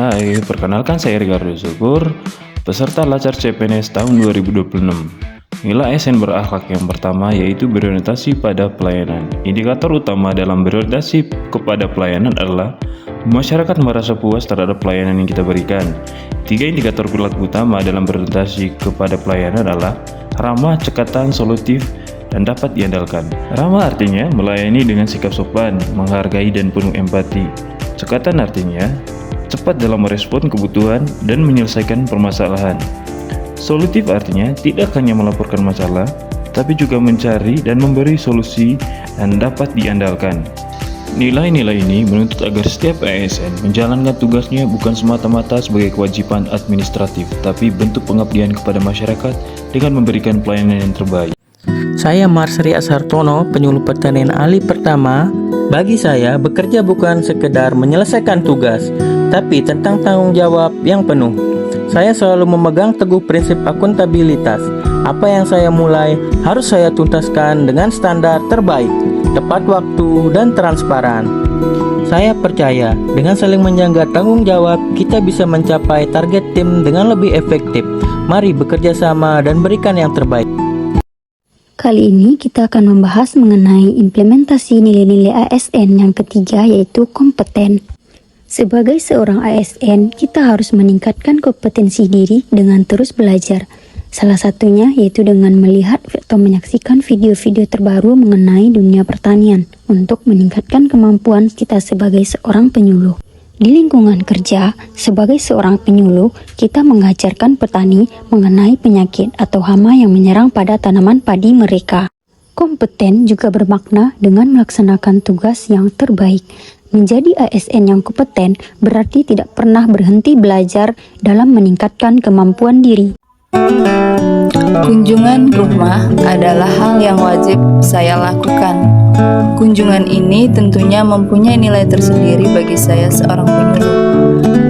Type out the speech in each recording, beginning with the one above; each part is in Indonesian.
Hai, perkenalkan saya Ricardo Syukur, peserta Lacar CPNS tahun 2026. Nilai ASN berakhlak yang pertama yaitu berorientasi pada pelayanan. Indikator utama dalam berorientasi kepada pelayanan adalah masyarakat merasa puas terhadap pelayanan yang kita berikan. 3 indikator perilaku utama dalam berorientasi kepada pelayanan adalah ramah, cekatan, solutif, dan dapat diandalkan. Ramah artinya melayani dengan sikap sopan, menghargai, dan penuh empati. Cekatan artinya cepat dalam merespon kebutuhan dan menyelesaikan permasalahan. Solutif artinya tidak hanya melaporkan masalah, tapi juga mencari dan memberi solusi dan dapat diandalkan. Nilai-nilai ini menuntut agar setiap ASN menjalankan tugasnya bukan semata-mata sebagai kewajiban administratif, tapi bentuk pengabdian kepada masyarakat dengan memberikan pelayanan yang terbaik. Saya Marsri Asartono, penyuluh pertanian ahli pertama. Bagi saya, bekerja bukan sekedar menyelesaikan tugas, tapi tentang tanggung jawab yang penuh. Saya selalu memegang teguh prinsip akuntabilitas. Apa yang saya mulai harus saya tuntaskan dengan standar terbaik, tepat waktu, dan transparan. Saya percaya dengan saling menjaga tanggung jawab, kita bisa mencapai target tim dengan lebih efektif. Mari bekerja sama dan berikan yang terbaik. Kali ini kita akan membahas mengenai implementasi nilai-nilai ASN yang ketiga, yaitu kompeten. Sebagai seorang ASN, kita harus meningkatkan kompetensi diri dengan terus belajar. Salah satunya yaitu dengan melihat atau menyaksikan video-video terbaru mengenai dunia pertanian untuk meningkatkan kemampuan kita sebagai seorang penyuluh. Di lingkungan kerja, sebagai seorang penyuluh, kita mengajarkan petani mengenai penyakit atau hama yang menyerang pada tanaman padi mereka. Kompeten juga bermakna dengan melaksanakan tugas yang terbaik. Menjadi ASN yang kompeten berarti tidak pernah berhenti belajar dalam meningkatkan kemampuan diri. Kunjungan rumah adalah hal yang wajib saya lakukan. Kunjungan ini tentunya mempunyai nilai tersendiri bagi saya seorang penyuluh.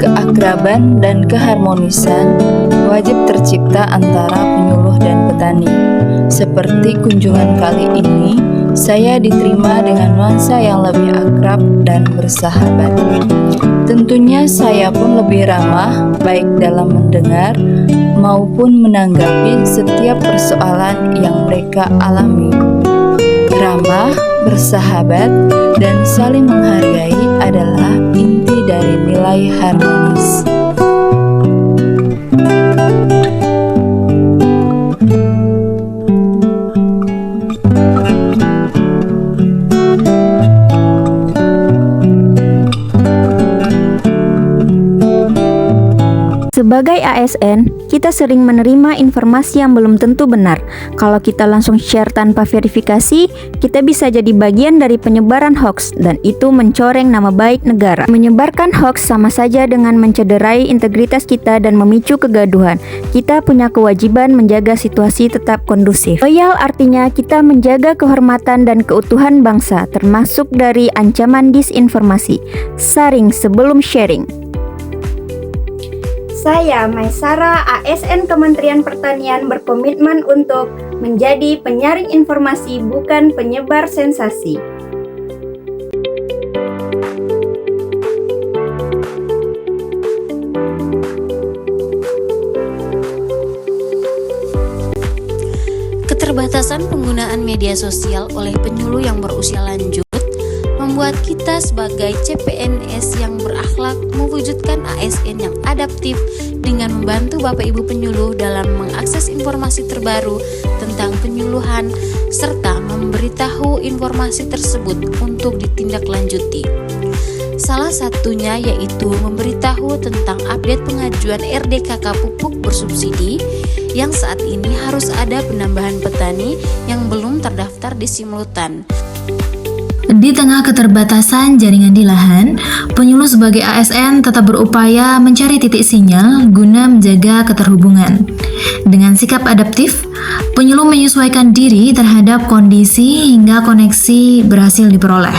Keakraban dan keharmonisan wajib tercipta antara penyuluh dan petani. Seperti kunjungan kali ini, saya diterima dengan nuansa yang lebih akrab dan bersahabat. Tentunya saya pun lebih ramah, baik dalam mendengar maupun menanggapi setiap persoalan yang mereka alami. Ramah, bersahabat, dan saling menghargai adalah inti dari nilai harmonis. Sebagai ASN, kita sering menerima informasi yang belum tentu benar. Kalau kita langsung share tanpa verifikasi, kita bisa jadi bagian dari penyebaran hoax, dan itu mencoreng nama baik negara. Menyebarkan hoax sama saja dengan mencederai integritas kita dan memicu kegaduhan. Kita punya kewajiban menjaga situasi tetap kondusif. Loyal artinya kita menjaga kehormatan dan keutuhan bangsa, termasuk dari ancaman disinformasi. Saring sebelum sharing. Saya, Maisara, ASN Kementerian Pertanian, berkomitmen untuk menjadi penyaring informasi, bukan penyebar sensasi. Keterbatasan penggunaan media sosial oleh penyuluh yang berusia lanjut membuat kita sebagai CPNS yang berakhlak mewujudkan ASN yang adaptif dengan membantu Bapak Ibu penyuluh dalam mengakses informasi terbaru tentang penyuluhan serta memberitahu informasi tersebut untuk ditindaklanjuti. Salah satunya yaitu memberitahu tentang update pengajuan RDKK pupuk bersubsidi yang saat ini harus ada penambahan petani yang belum terdaftar di Simulutan. Di tengah keterbatasan jaringan di lahan, penyuluh sebagai ASN tetap berupaya mencari titik sinyal guna menjaga keterhubungan. Dengan sikap adaptif, penyuluh menyesuaikan diri terhadap kondisi hingga koneksi berhasil diperoleh.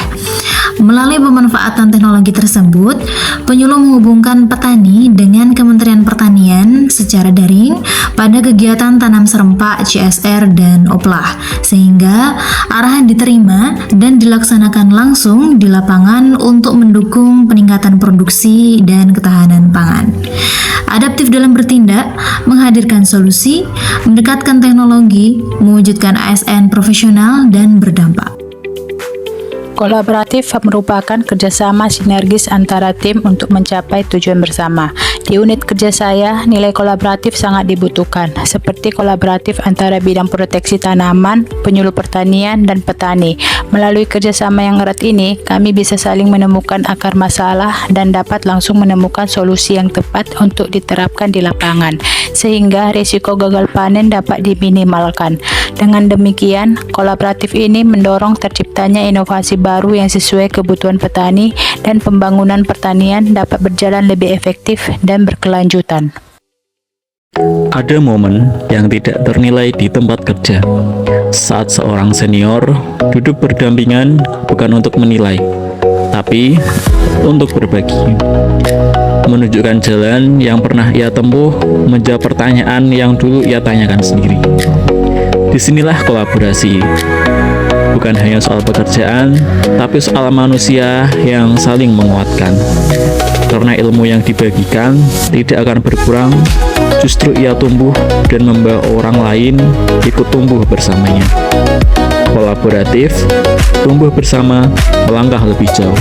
Melalui pemanfaatan teknologi tersebut, penyuluh menghubungkan petani dengan Kementerian Pertanian secara daring pada kegiatan tanam serempak, CSR, dan OPLAH, sehingga arahan diterima dan dilaksanakan langsung di lapangan untuk mendukung peningkatan produksi dan ketahanan pangan. Adaptif dalam bertindak, menghadirkan solusi, mendekatkan teknologi, mewujudkan ASN profesional dan berdampak. Kolaboratif merupakan kerjasama sinergis antara tim untuk mencapai tujuan bersama. Di unit kerja saya, nilai kolaboratif sangat dibutuhkan, seperti kolaboratif antara bidang proteksi tanaman, penyuluh pertanian, dan petani. Melalui kerjasama yang erat ini, kami bisa saling menemukan akar masalah dan dapat langsung menemukan solusi yang tepat untuk diterapkan di lapangan, sehingga risiko gagal panen dapat diminimalkan. Dengan demikian, kolaboratif ini mendorong terciptanya inovasi baru yang sesuai kebutuhan petani dan pembangunan pertanian dapat berjalan lebih efektif dan berkelanjutan. Ada momen yang tidak ternilai di tempat kerja saat seorang senior duduk berdampingan bukan untuk menilai, tapi untuk berbagi, menunjukkan jalan yang pernah ia tempuh, menjawab pertanyaan yang dulu ia tanyakan sendiri. Disinilah kolaborasi, bukan hanya soal pekerjaan, tapi soal manusia yang saling menguatkan. Karena ilmu yang dibagikan tidak akan berkurang, justru ia tumbuh dan membawa orang lain ikut tumbuh bersamanya. Kolaboratif, tumbuh bersama, melangkah lebih jauh.